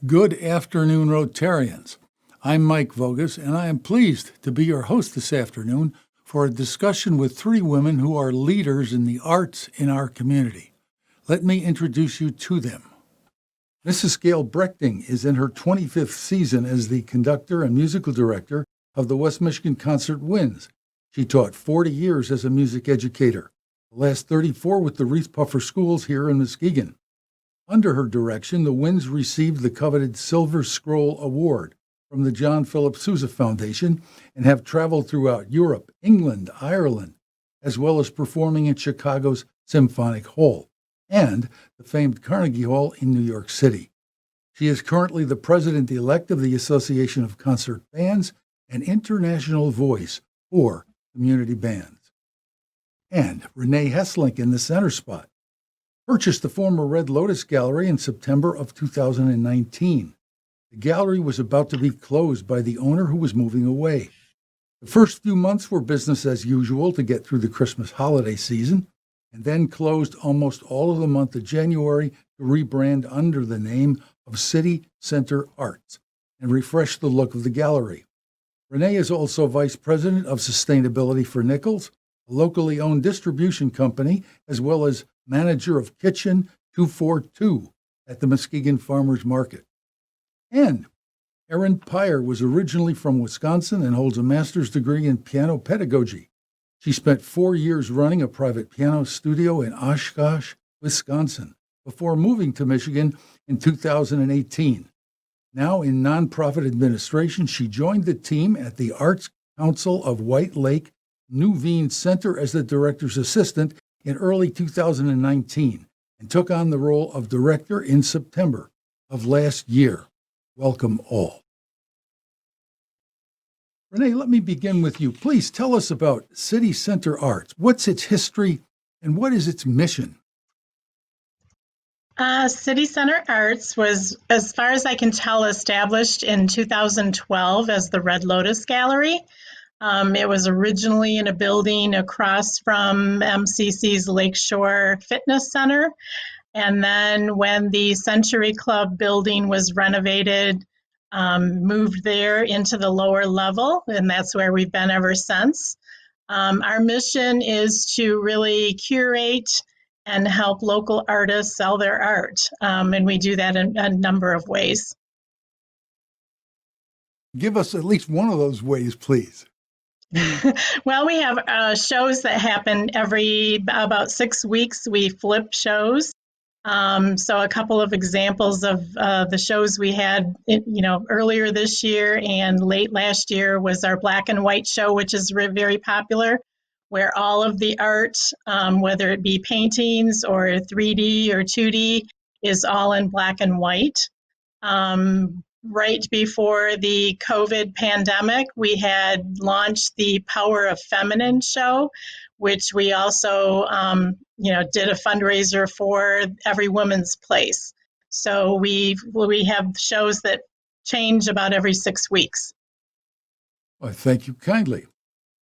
Good afternoon, Rotarians. I'm Mike Vogus, and I am pleased to be your host this afternoon for a discussion with three women who are leaders in the arts in our community. Let me introduce you to them. Mrs. Gail Brechting is in her 25th season as the conductor and musical director of the West Michigan Concert Winds. She taught 40 years as a music educator, the last 34 with the Wreath Puffer Schools here in Muskegon. Under her direction, the Winds received the coveted Silver Scroll Award from the John Philip Sousa Foundation and have traveled throughout Europe, England, Ireland, as well as performing in Chicago's Symphonic Hall and the famed Carnegie Hall in New York City. She is currently the president-elect of the Association of Concert Bands and international voice for community bands. And Renee Hesslink in the center spot. Purchased the former Red Lotus Gallery in September of 2019. The gallery was about to be closed by the owner who was moving away. The first few months were business as usual to get through the Christmas holiday season, and then closed almost all of the month of January to rebrand under the name of City Center Arts and refresh the look of the gallery. Renee is also vice president of sustainability for Nichols, a locally owned distribution company, as well as manager of Kitchen 242 at the Muskegon Farmers Market. And Erin Pyre was originally from Wisconsin and holds a master's degree in piano pedagogy. She spent 4 years running a private piano studio in Oshkosh, Wisconsin, before moving to Michigan in 2018. Now in nonprofit administration, she joined the team at the Arts Council of White Lake Nuveen Center as the director's assistant in early 2019 and took on the role of director in September of last year. Welcome all. Renee, let me begin with you. Please tell us about City Center Arts. What's its history and what is its mission? City Center Arts was, as far as I can tell, established in 2012 as the Red Lotus Gallery. It was originally in a building across from MCC's Lakeshore Fitness Center. And then when the Century Club building was renovated, moved there into the lower level, and that's where we've been ever since. Our mission is to really curate and help local artists sell their art, and we do that in a number of ways. Give us at least one of those ways, please. Well, we have shows that happen every about 6 weeks. We flip shows. So a couple of examples of the shows we had, earlier this year and late last year was our black and white show, which is very popular, where all of the art, whether it be paintings or 3D or 2D, is all in black and white. Right before the COVID pandemic, we had launched the Power of Feminine show, which we also, did a fundraiser for Every Woman's Place. So we have shows that change about every 6 weeks. Well, thank you kindly.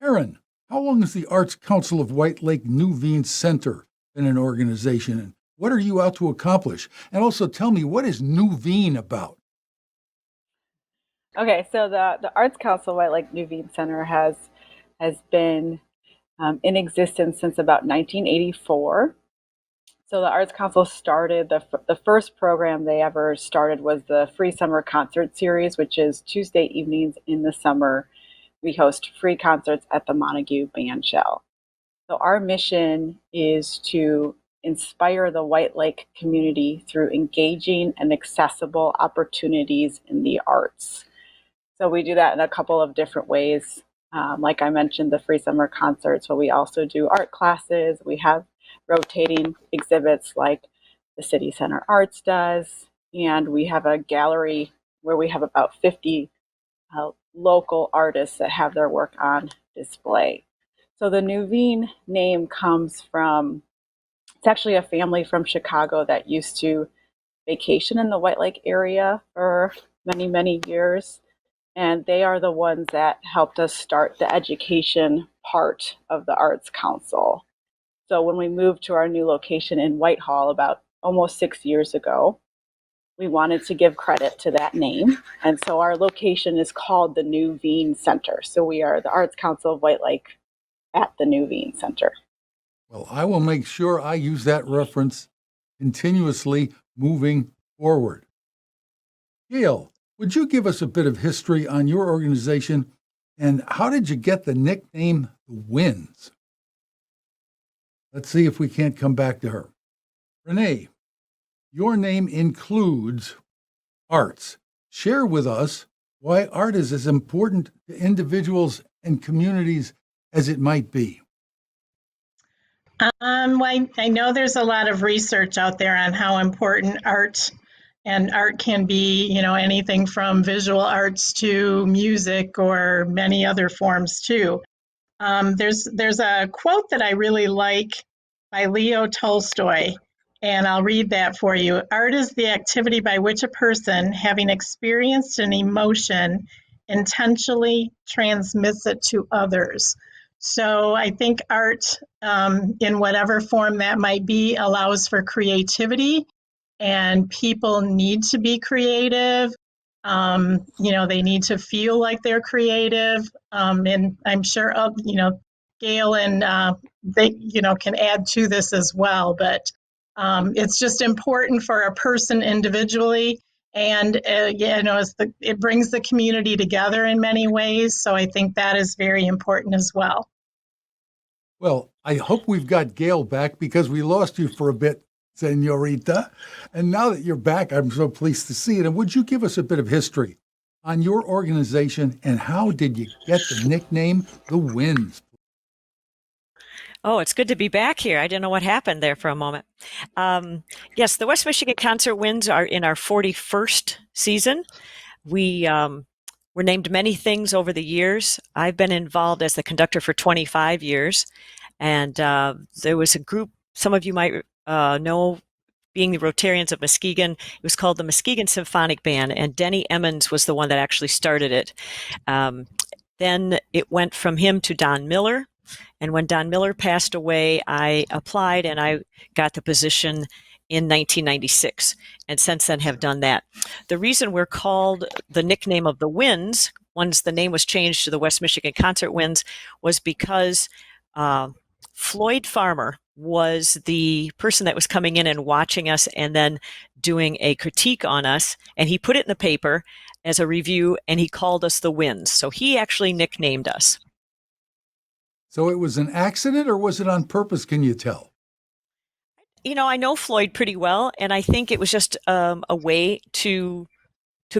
Erin, how long has the Arts Council of White Lake Nuveen Center been an organization, and what are you out to accomplish? And also tell me, what is Nuveen about? Okay, so the Arts Council White Lake Nuveen Center has been in existence since about 1984. So the Arts Council started, the first program they ever started was the Free Summer Concert Series, which is Tuesday evenings in the summer. We host free concerts at the Montague Band Shell. So our mission is to inspire the White Lake community through engaging and accessible opportunities in the arts. So we do that in a couple of different ways. Like I mentioned, the free summer concerts, but we also do art classes. We have rotating exhibits like the City Center Arts does. And we have a gallery where we have about 50 local artists that have their work on display. So the Nuveen name comes from, it's actually a family from Chicago that used to vacation in the White Lake area for many, many years. And they are the ones that helped us start the education part of the Arts Council. So when we moved to our new location in Whitehall about almost 6 years ago, we wanted to give credit to that name. And so our location is called the New Veen Center. So we are the Arts Council of White Lake at the New Veen Center. Well, I will make sure I use that reference continuously moving forward. Gail, would you give us a bit of history on your organization and how did you get the nickname The Winds? Let's see if we can't come back to her. Renee, your name includes arts. Share with us why art is as important to individuals and communities as it might be. Well, I know there's a lot of research out there on how important art can be, anything from visual arts to music or many other forms too. There's a quote that I really like by Leo Tolstoy, and I'll read that for you. Art is the activity by which a person, having experienced an emotion, intentionally transmits it to others. So I think art, in whatever form that might be, allows for creativity, and people need to be creative. They need to feel like they're creative. And I'm sure, Gail and they, can add to this as well. But it's just important for a person individually. And, it brings the community together in many ways. So I think that is very important as well. Well, I hope we've got Gail back because we lost you for a bit, Senorita. And now that you're back, I'm so pleased to see it. And would you give us a bit of history on your organization and how did you get the nickname The Winds? Oh, it's good to be back here. I didn't know what happened there for a moment. Yes, the West Michigan Concert Winds are in our 41st season. We were named many things over the years. I've been involved as the conductor for 25 years. And there was a group, some of you might know, being the Rotarians of Muskegon. It was called the Muskegon Symphonic Band, and Denny Emmons was the one that actually started it. Then it went from him to Don Miller. And when Don Miller passed away, I applied and I got the position in 1996. And since then have done that. The reason we're called the nickname of the Winds, once the name was changed to the West Michigan Concert Winds, was because Floyd Farmer was the person that was coming in and watching us and then doing a critique on us. And he put it in the paper as a review and he called us the Winds. So he actually nicknamed us. So it was an accident or was it on purpose, can you tell? I know Floyd pretty well, and I think it was just a way to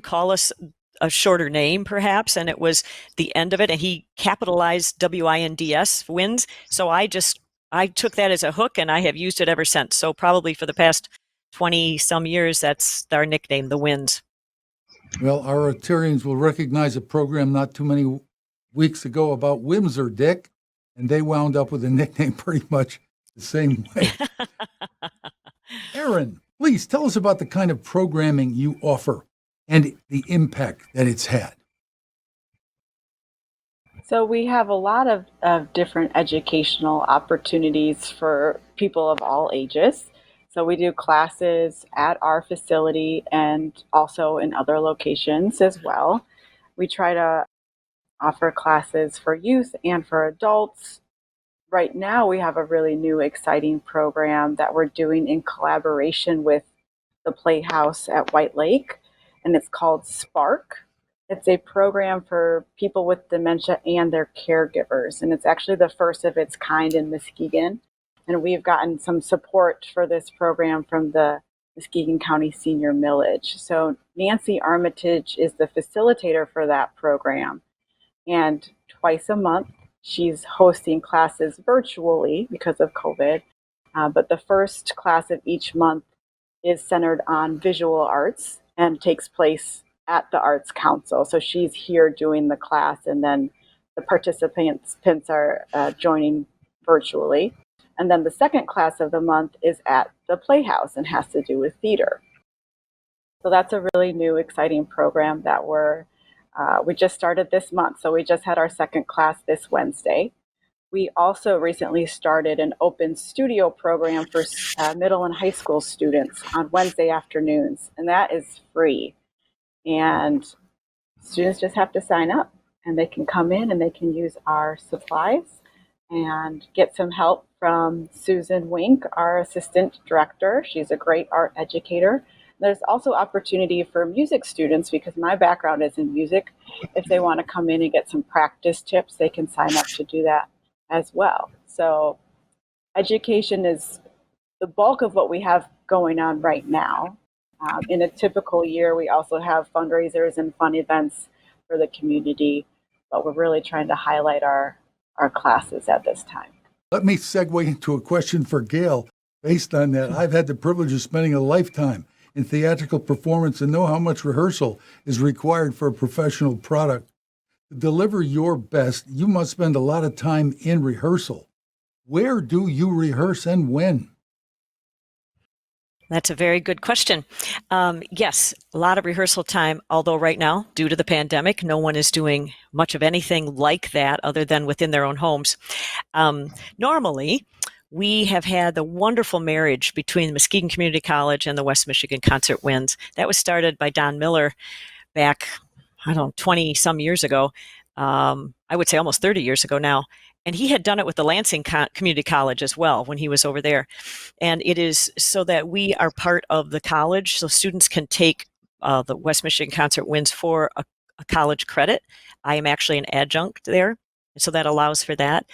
call us a shorter name, perhaps, and it was the end of it, and he capitalized WINDS, Winds. So I took that as a hook, and I have used it ever since. So probably for the past 20-some years, that's our nickname, the Winds. Well, our Rotarians will recognize a program not too many weeks ago about Windsor, Dick, and they wound up with a nickname pretty much the same way. Aaron, please tell us about the kind of programming you offer and the impact that it's had. So we have a lot of different educational opportunities for people of all ages. So we do classes at our facility and also in other locations as well. We try to offer classes for youth and for adults. Right now, we have a really new, exciting program that we're doing in collaboration with the Playhouse at White Lake, and it's called Spark. It's a program for people with dementia and their caregivers, and it's actually the first of its kind in Muskegon. And we've gotten some support for this program from the Muskegon County Senior Millage. So Nancy Armitage is the facilitator for that program, and twice a month, she's hosting classes virtually because of COVID. But the first class of each month is centered on visual arts and takes place at the Arts Council. So she's here doing the class, and then the participants are joining virtually. And then the second class of the month is at the Playhouse and has to do with theater. So that's a really new, exciting program that we just started this month. So we just had our second class this Wednesday. we also recently started an open studio program for middle and high school students on Wednesday afternoons, and that is free. And students just have to sign up, and they can come in and they can use our supplies and get some help from Susan Wink, our assistant director. She's a great art educator. There's also opportunity for music students, because my background is in music. If they want to come in and get some practice tips, they can sign up to do that as well. So education is the bulk of what we have going on right now. In a typical year, we also have fundraisers and fun events for the community, but we're really trying to highlight our classes at this time. Let me segue into a question for Gail. Based on that, I've had the privilege of spending a lifetime in theatrical performance and know how much rehearsal is required for a professional product. To deliver your best, you must spend a lot of time in rehearsal. Where do you rehearse and when? That's a very good question. Yes, a lot of rehearsal time, although right now, due to the pandemic, no one is doing much of anything like that other than within their own homes. Normally, we have had the wonderful marriage between the Muskegon Community College and the West Michigan Concert Winds. That was started by Don Miller back, 20 some years ago. I would say almost 30 years ago now. And he had done it with the Lansing Community College as well when he was over there. And it is so that we are part of the college, so students can take the West Michigan Concert Winds for a college credit. I am actually an adjunct there, so that allows for that.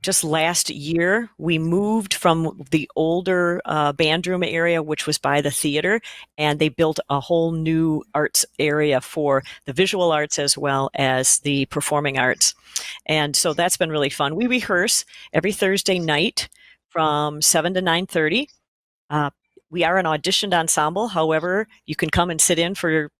Just last year, we moved from the older band room area, which was by the theater, and they built a whole new arts area for the visual arts as well as the performing arts. And so that's been really fun. We rehearse every Thursday night from 7 to 9:30. We are an auditioned ensemble. However, you can come and sit in for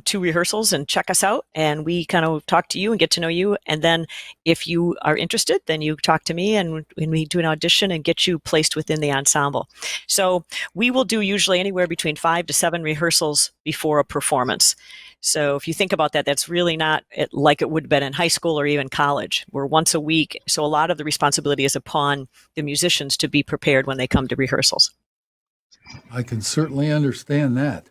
2 rehearsals and check us out, and we kind of talk to you and get to know you. And then if you are interested, then you talk to me and we do an audition and get you placed within the ensemble. So we will do usually anywhere between 5 to 7 rehearsals before a performance. So if you think about that, that's really not like it would have been in high school or even college. We're once a week. So a lot of the responsibility is upon the musicians to be prepared when they come to rehearsals. I can certainly understand that.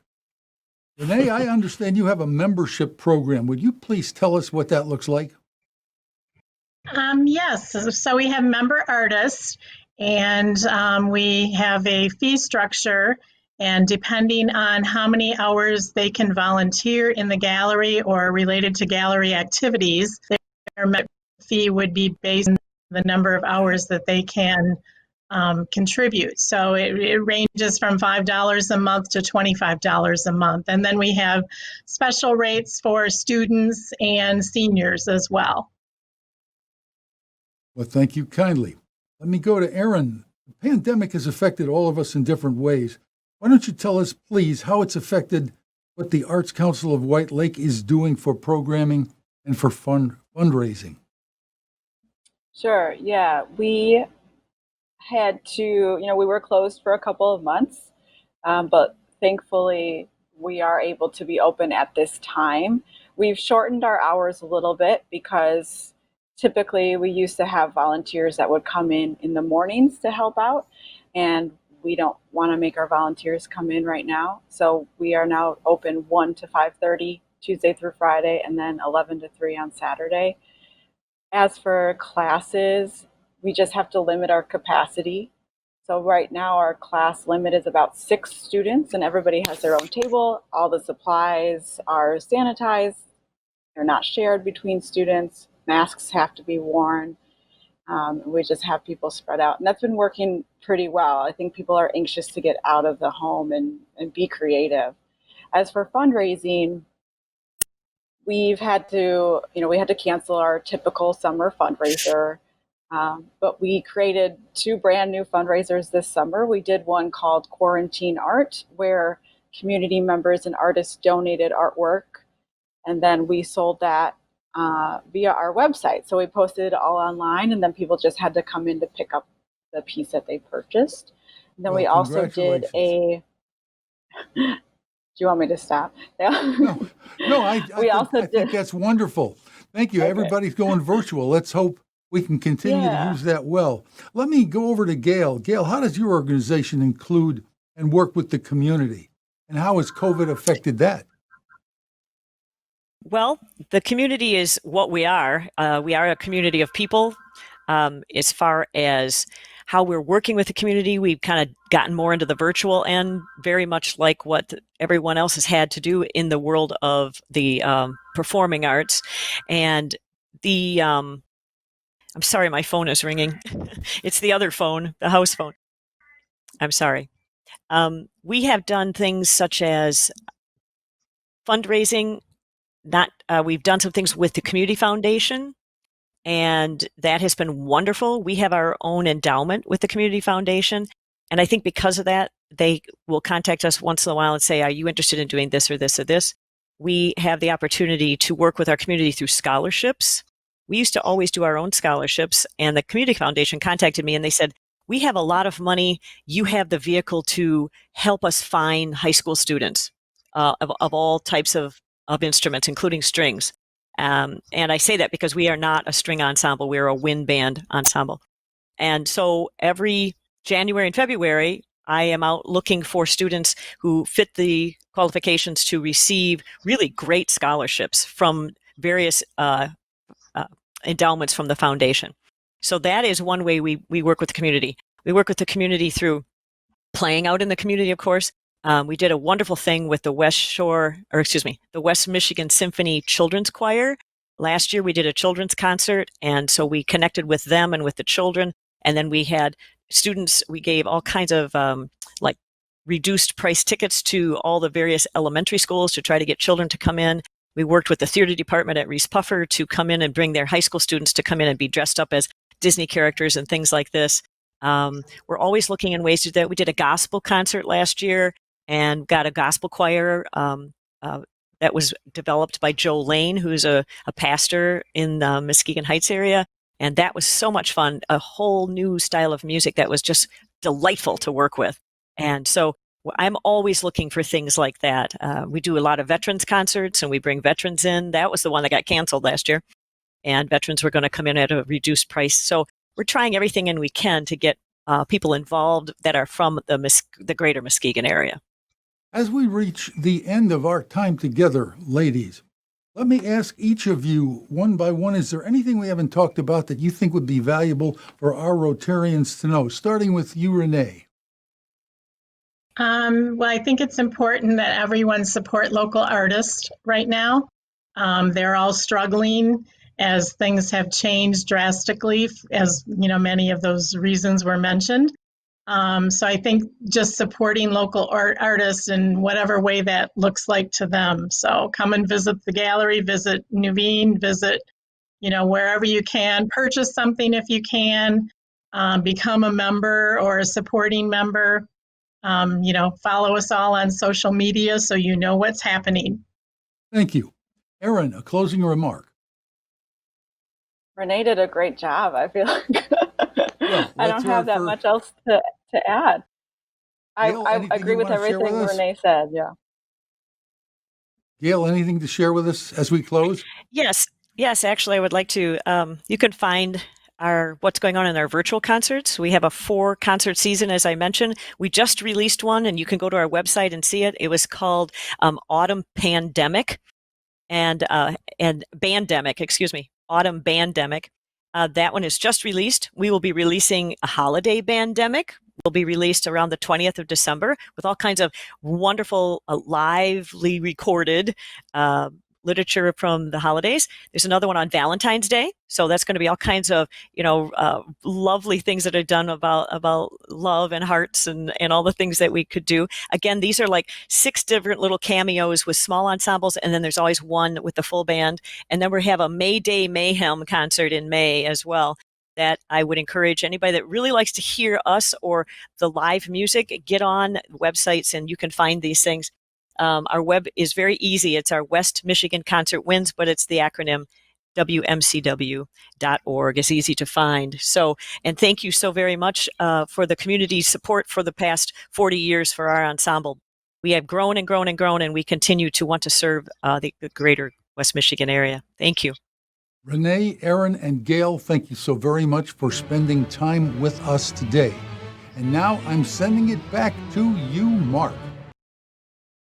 Renee, I understand you have a membership program. Would you please tell us what that looks like? Yes, so we have member artists, and we have a fee structure, and depending on how many hours they can volunteer in the gallery or related to gallery activities, their fee would be based on the number of hours that they can contribute. So it ranges from $5 a month to $25 a month. And then we have special rates for students and seniors as well. Well, thank you kindly. Let me go to Aaron. The pandemic has affected all of us in different ways. Why don't you tell us, please, how it's affected what the Arts Council of White Lake is doing for programming and for fundraising? Sure, yeah. We had to, we were closed for a couple of months, but thankfully we are able to be open at this time. We've shortened our hours a little bit because typically we used to have volunteers that would come in the mornings to help out, and we don't want to make our volunteers come in right now. So we are now open 1 to 5:30 Tuesday through Friday, and then 11 to 3 on Saturday. As for classes, we just have to limit our capacity. So right now our class limit is about 6 students, and everybody has their own table. All the supplies are sanitized. They're not shared between students. Masks have to be worn. We just have people spread out. And that's been working pretty well. I think people are anxious to get out of the home and be creative. As for fundraising, we've had to, we had to cancel our typical summer fundraiser. But we created 2 brand new fundraisers this summer. We did one called Quarantine Art, where community members and artists donated artwork, and then we sold that via our website. So we posted it all online, and then people just had to come in to pick up the piece that they purchased. And then we also did a... Do you want me to stop? No, I think that's wonderful. Thank you. Okay. Everybody's going virtual. Let's hope we can continue to Yeah. use that well. Let me go over to Gail. Gail, how does your organization include and work with the community? And how has COVID affected that? Well, the community is what we are. We are a community of people. As far as how we're working with the community, we've kind of gotten more into the virtual end, very much like what everyone else has had to do in the world of the performing arts. And I'm sorry, my phone is ringing. It's the other phone, the house phone. I'm sorry. We have done things such as fundraising. We've done some things with the community foundation, and that has been wonderful. We have our own endowment with the community foundation, and I think because of that, they will contact us once in a while and say, "Are you interested in doing this or this or this?" We have the opportunity to work with our community through scholarships. We used to always do our own scholarships, and the community foundation contacted me and they said, "We have a lot of money. You have the vehicle to help us find high school students of all types of instruments, including strings." And I say that because we are not a string ensemble. We're a wind band ensemble. And so every January and February, I am out looking for students who fit the qualifications to receive really great scholarships from various endowments from the foundation. So that is one way we work with the community. We work with the community through playing out in the community, of course. We did a wonderful thing with the the West Michigan Symphony Children's Choir. Last year we did a children's concert, and so we connected with them and with the children. And then we had students, we gave all kinds of like reduced price tickets to all the various elementary schools to try to get children to come in. We worked with the theater department at Reese Puffer to come in and bring their high school students to come in and be dressed up as Disney characters and things like this. We're always looking in ways to do that. We did a gospel concert last year and got a gospel choir that was developed by Joe Lane, who's a pastor in the Muskegon Heights area. And that was so much fun, a whole new style of music that was just delightful to work with. And so I'm always looking for things like that. We do a lot of veterans concerts and we bring veterans in. That was the one that got canceled last year. And veterans were going to come in at a reduced price. So we're trying everything we can to get people involved that are from the greater Muskegon area. As we reach the end of our time together, ladies, let me ask each of you one by one, is there anything we haven't talked about that you think would be valuable for our Rotarians to know? Starting with you, Renee. Well, I think it's important that everyone support local artists right now. They're all struggling as things have changed drastically, as many of those reasons were mentioned. So I think just supporting local artists in whatever way that looks like to them. So come and visit the gallery, visit Nuveen, visit, wherever you can, purchase something if you can, become a member or a supporting member. Follow us all on social media so you know what's happening. Thank you. Erin, a closing remark. Renee did a great job. I feel like Well, I don't have that much else to add. Gail, I agree with everything Renee said. Yeah. Gail, anything to share with us as we close? Yes, actually, I would like to. You can find what's going on in our virtual concerts. We have a 4-concert season, as I mentioned. We just released one, and you can go to our website and see it. It was called Autumn Pandemic and Bandemic, excuse me, Autumn Bandemic. That one is just released. We will be releasing a Holiday Bandemic. Will be released around the 20th of December with all kinds of wonderful, lively recorded literature from the holidays. There's another one on Valentine's Day. So that's going to be all kinds of, lovely things that are done about love and hearts and all the things that we could do. Again, these are like 6 different little cameos with small ensembles. And then there's always one with the full band. And then we have a May Day Mayhem concert in May as well, that I would encourage anybody that really likes to hear us or the live music, get on websites and you can find these things. Our web is very easy. It's our West Michigan Concert Wins, but it's the acronym WMCW.org. It's easy to find. So, and thank you so very much for the community support for the past 40 years for our ensemble. We have grown and grown and grown, and we continue to want to serve the greater West Michigan area. Thank you. Renee, Aaron, and Gail, thank you so very much for spending time with us today. And now I'm sending it back to you, Mark.